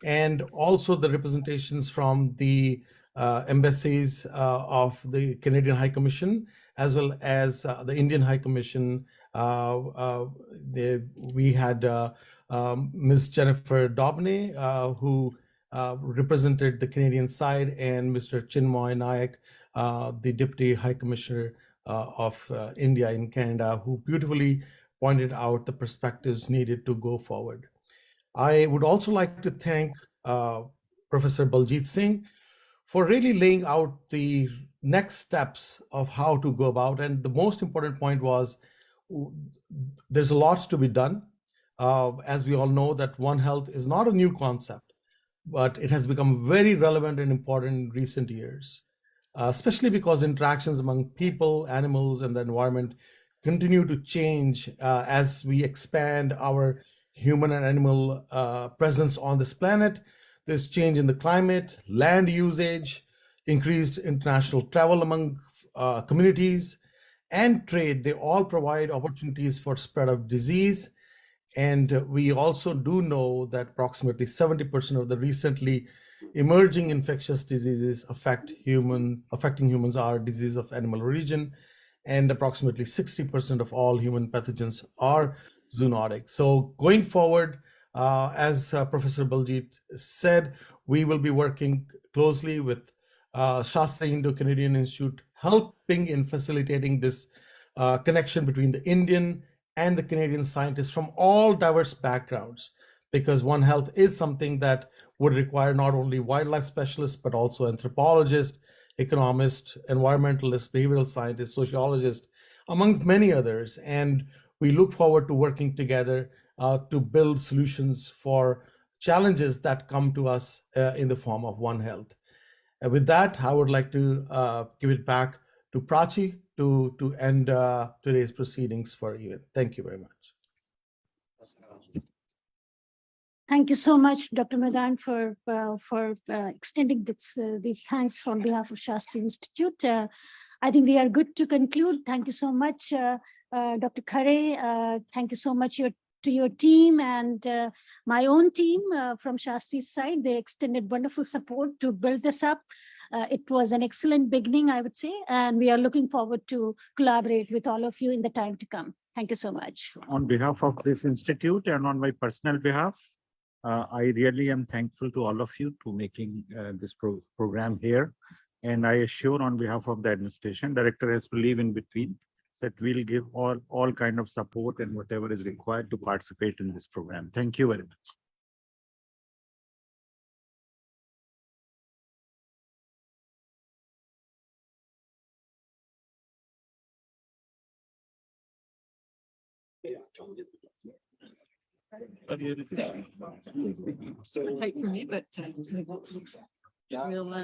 and also the representations from the embassies of the Canadian High Commission, as well as the Indian High Commission. We had Ms. Jennifer Dobney, who represented the Canadian side, and Mr. Chinmoy Nayak, the Deputy High Commissioner of India in Canada, who beautifully pointed out the perspectives needed to go forward. I would also like to thank Professor Baljeet Singh for really laying out the next steps of how to go about. And the most important point was there's a lot to be done. As we all know, that One Health is not a new concept, but it has become very relevant and important in recent years, especially because interactions among people, animals, and the environment continue to change as we expand our human and animal presence on this planet. There's change in the climate, land usage, increased international travel among communities, and trade. They all provide opportunities for spread of disease. And we also do know that approximately 70% of the recently emerging infectious diseases affecting humans are disease of animal origin, and approximately 60% of all human pathogens are zoonotic. So going forward, as Professor Baljit said, we will be working closely with Shastri Indo-Canadian Institute, helping in facilitating this connection between the Indian and the Canadian scientists from all diverse backgrounds, because One Health is something that would require not only wildlife specialists, but also anthropologists, economists, environmentalists, behavioral scientists, sociologists, among many others. And we look forward to working together to build solutions for challenges that come to us in the form of One Health. And with that, I would like to give it back to Prachi to end today's proceedings for event. Thank you very much. Thank you so much, Dr. Madan, for extending these thanks on behalf of Shastri Institute. I think we are good to conclude. Thank you so much, Dr. Khare. Thank you so much to your team and my own team from Shastri's side. They extended wonderful support to build this up. It was an excellent beginning, I would say, and we are looking forward to collaborate with all of you in the time to come. Thank you so much. On behalf of this institute and on my personal behalf, I really am thankful to all of you to making this program here. And I assure on behalf of the administration, director has to leave in between, that we'll give all kind of support and whatever is required to participate in this program. Thank you very much. Tight for me, but we'll